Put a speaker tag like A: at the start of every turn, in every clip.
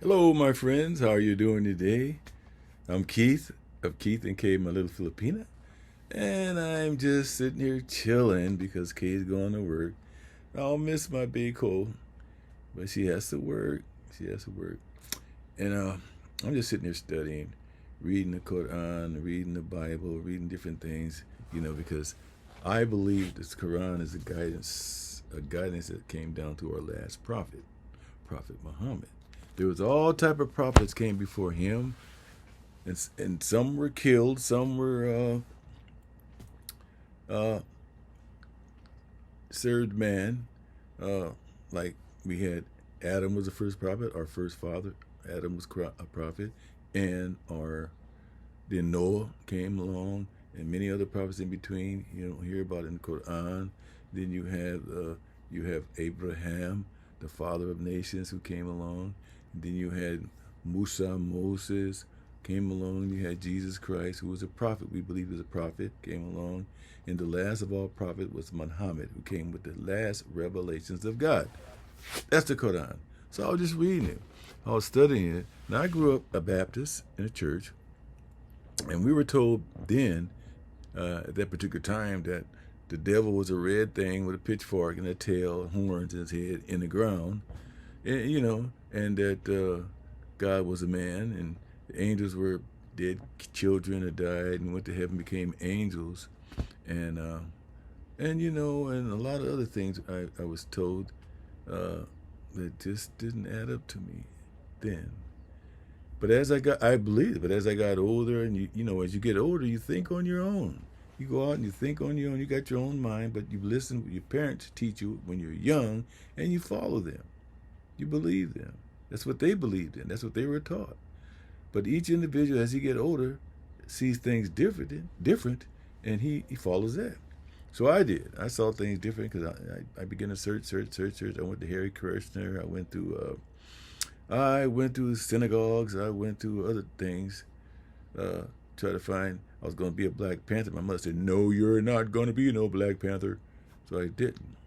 A: Hello, my friends. How are you doing today? I'm Keith of Keith and Kay, my little Filipina, and I'm just sitting here chilling because Kay's going to work. I'll miss my big Cole, but she has to work. She has to work, and I'm just sitting here studying, reading the Quran, reading the Bible, reading different things. Because I believe this Quran is a guidance that came down to our last prophet, Prophet Muhammad. There was all type of prophets came before him, and some were killed, some were uh, served man. Uh, like we had Adam was the first prophet, our first father. Adam was a prophet, and our then Noah came along, and many other prophets in between. You don't hear about in the Quran. Then you have Abraham, the father of nations, who came along. And then you had Moses came along. You had Jesus Christ, who was a prophet. We believe he was a prophet, came along. And the last of all prophets was Muhammad, who came with the last revelations of God. That's the Quran. So I was just reading it. I was studying it. Now I grew up a Baptist in a church, and we were told then, at that particular time, that the devil was a red thing with a pitchfork and a tail, horns in his head, in the ground, and that God was a man, and the angels were dead children that died and went to heaven, became angels, and and a lot of other things I was told that just didn't add up to me then. But I believe it. But as I got older, and as you get older, you think on your own. You go out and you think on your own. You got your own mind, but you listen. Your parents teach you when you're young, and you follow them. You believe them. That's what they believed in. That's what they were taught. But each individual, as he get older, sees things different, and he follows that. So I did. I saw things different because I began to search. I went to Harry Krishner. I went to synagogues. I went to other things. Uh, try to find. I was going to be a Black Panther. My mother said, "No, you're not going to be no Black Panther." So I didn't.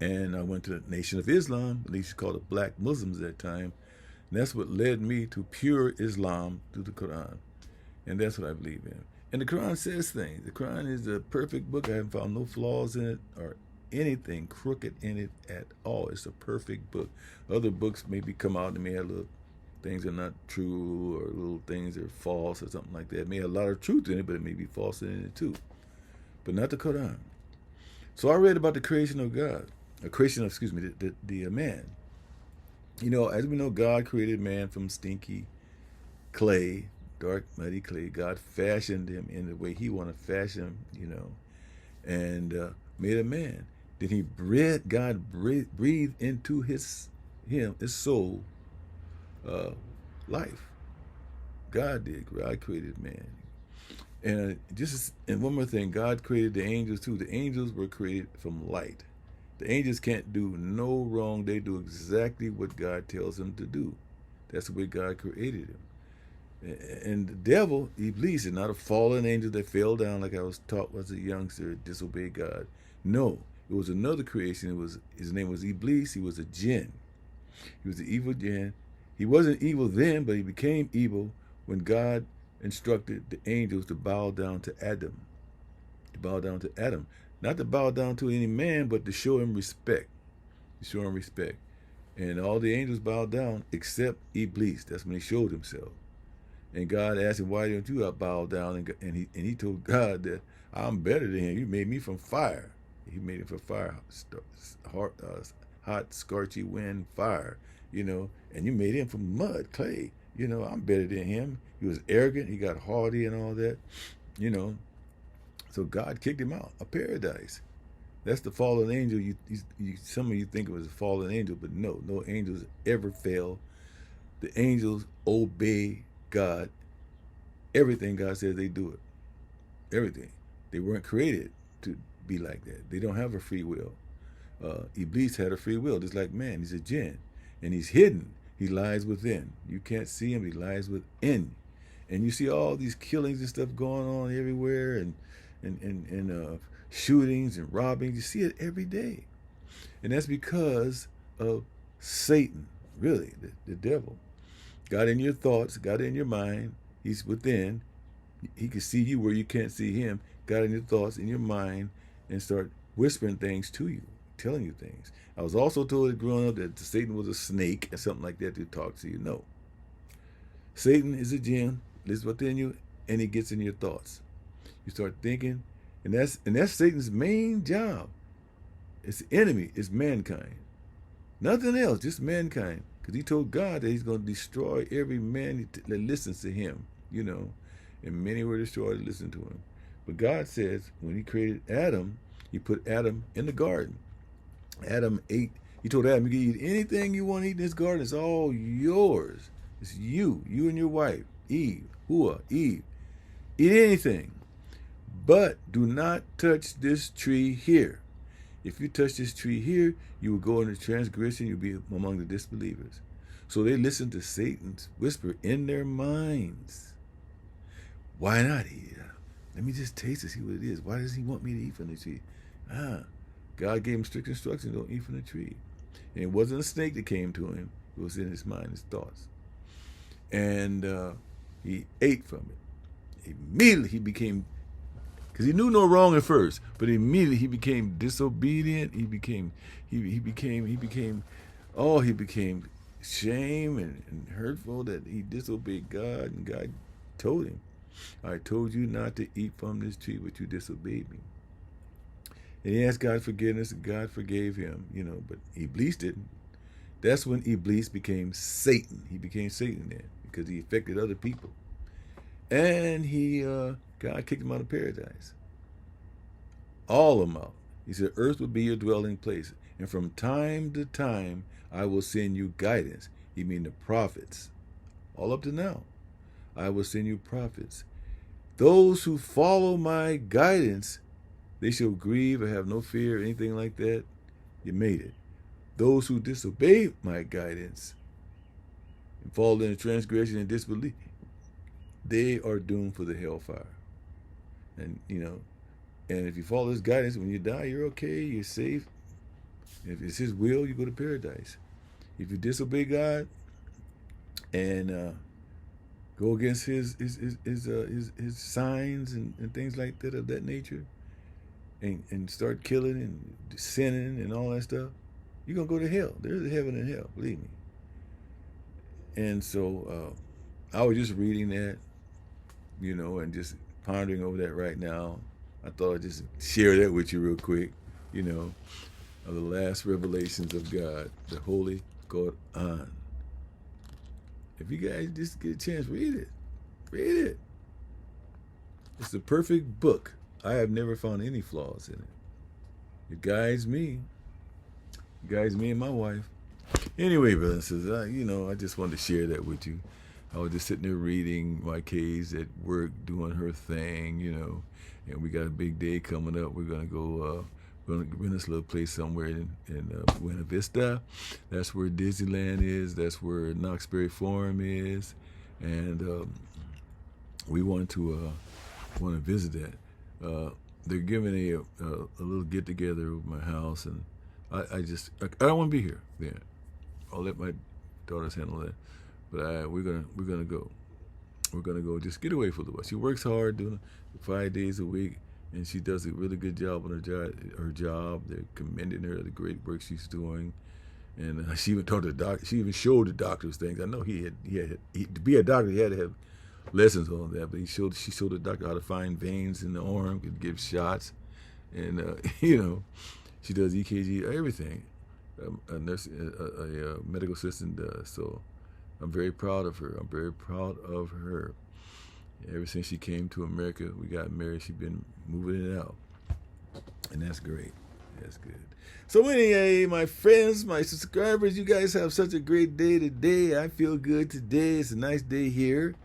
A: And I went to the Nation of Islam. At least you called it Black Muslims at that time. And that's what led me to pure Islam through the Quran. And that's what I believe in. And the Quran says things. The Quran is a perfect book. I haven't found no flaws in it or anything crooked in it at all. It's a perfect book. Other books maybe come out and may have little things that are not true, or little things that are false or something like that. It may have a lot of truth in it, but it may be false in it too. But not the Quran. So I read about the creation of God, the creation of, excuse me, the man. As we know, God created man from stinky clay, dark, muddy clay. God fashioned him in the way he wanted to fashion him, and made a man. Then God breathed into his soul, uh, life. God did. God created man. And one more thing, God created the angels too. The angels were created from light. The angels can't do no wrong. They do exactly what God tells them to do. That's the way God created them. And the devil, Iblis, is not a fallen angel that fell down like I was taught as a youngster, disobeyed God. No, it was another creation. His name was Iblis. He was a jinn. He was the evil jinn. He wasn't evil then, but he became evil when God instructed the angels to bow down to Adam. To bow down to Adam. Not to bow down to any man, but to show him respect. To show him respect. And all the angels bowed down except Iblis. That's when he showed himself. And God asked him, "Why don't you bow down?" And he told God that I'm better than him. You made me from fire. He made him from fire, hot, scorchy wind, fire. And you made him from mud, clay. I'm better than him. He was arrogant. He got haughty and all that. You know. So God kicked him out of paradise. That's the fallen angel. Some of you think it was a fallen angel, but no angels ever fail. The angels obey God. Everything God says, they do it. Everything. They weren't created to be like that. They don't have a free will. Iblis had a free will, just like man. He's a jinn, and he's hidden. He lies within. You can't see him. He lies within. And you see all these killings and stuff going on everywhere, and shootings and robbings. You see it every day, and that's because of Satan. Really, the devil got in your thoughts, got in your mind. He's within. He can see you where you can't see him. Got in your thoughts, in your mind, and start whispering things to you, telling you things. I was also told growing up that Satan was a snake or something like that to talk to you. No. Satan is a jinn, lives within you, and he gets in your thoughts. You start thinking, and that's Satan's main job. It's the enemy, it's mankind. Nothing else, just mankind. Because he told God that he's going to destroy every man that listens to him, and many were destroyed that listen to him. But God says when he created Adam, he put Adam in the garden. Adam ate. He told Adam, you can eat anything you want to eat in this garden. It's all yours. It's you and your wife, Eve, Eve. Eat anything. But do not touch this tree here. If you touch this tree here, you will go into transgression. You'll be among the disbelievers. So they listen to Satan's whisper in their minds. Why not eat? Let me just taste it, see what it is. Why does he want me to eat from the tree? God gave him strict instructions, don't eat from the tree. And it wasn't a snake that came to him. It was in his mind, his thoughts. And he ate from it. Immediately he became, because he knew no wrong at first, but immediately he became disobedient. He became shame and hurtful that he disobeyed God, and God told him, I told you not to eat from this tree, but you disobeyed me. And he asked God forgiveness, and God forgave him, but Iblis didn't. That's when Iblis became Satan. He became Satan then, because he affected other people. And God kicked him out of paradise. All of them out. He said, earth will be your dwelling place. And from time to time, I will send you guidance. He mean the prophets. All up to now. I will send you prophets. Those who follow my guidance, they shall grieve or have no fear or anything like that. You made it. Those who disobey my guidance and fall into transgression and disbelief, they are doomed for the hellfire. And, and if you follow his guidance, when you die, you're okay, you're safe. If it's his will, you go to paradise. If you disobey God and go against his signs and things like that of that nature, and start killing and sinning and all that stuff, you're going to go to hell. There's a heaven and hell, believe me. And so I was just reading that, and just pondering over that right now. I thought I'd just share that with you real quick, of the last revelations of God, the Holy Quran. If you guys just get a chance, read it. Read it. It's the perfect book. I have never found any flaws in it. It guides me. It guides me and my wife. Anyway, brothers and sisters, I just wanted to share that with you. I was just sitting there reading. My Kay's at work doing her thing, and we got a big day coming up. We're going to go rent this little place somewhere in Buena Vista. That's where Disneyland is. That's where Knox Berry Farm is. And we want to visit that. They're giving a little get together at my house, and I don't want to be here then. I'll let my daughters handle that. But we're gonna go. We're gonna go just get away from the West. She works hard, doing 5 days a week, and she does a really good job on her job. They're commending her the great work she's doing. And she even taught the doctor. She even showed the doctors things. I know he had to be a doctor. He had to have lessons on that. But she showed the doctor how to find veins in the arm, could give shots, and she does EKG, everything. A nurse, a medical assistant does. So I'm very proud of her. I'm very proud of her. Ever since she came to America, we got married. She's been moving it out, and that's great. That's good. So anyway, my friends, my subscribers, you guys have such a great day today. I feel good today. It's a nice day here,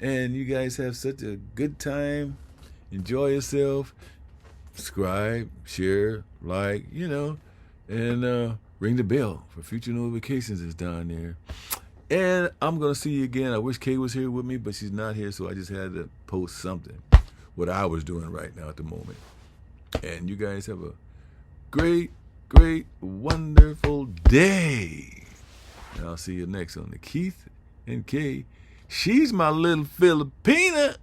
A: and you guys have such a good time. Enjoy yourself. Subscribe, share, like, and ring the bell for future notifications. Is down there. And I'm going to see you again. I wish Kay was here with me, but she's not here, so I just had to post something, what I was doing right now at the moment. And you guys have a great, great, wonderful day. And I'll see you next on the Keith and Kay. She's my little Filipina.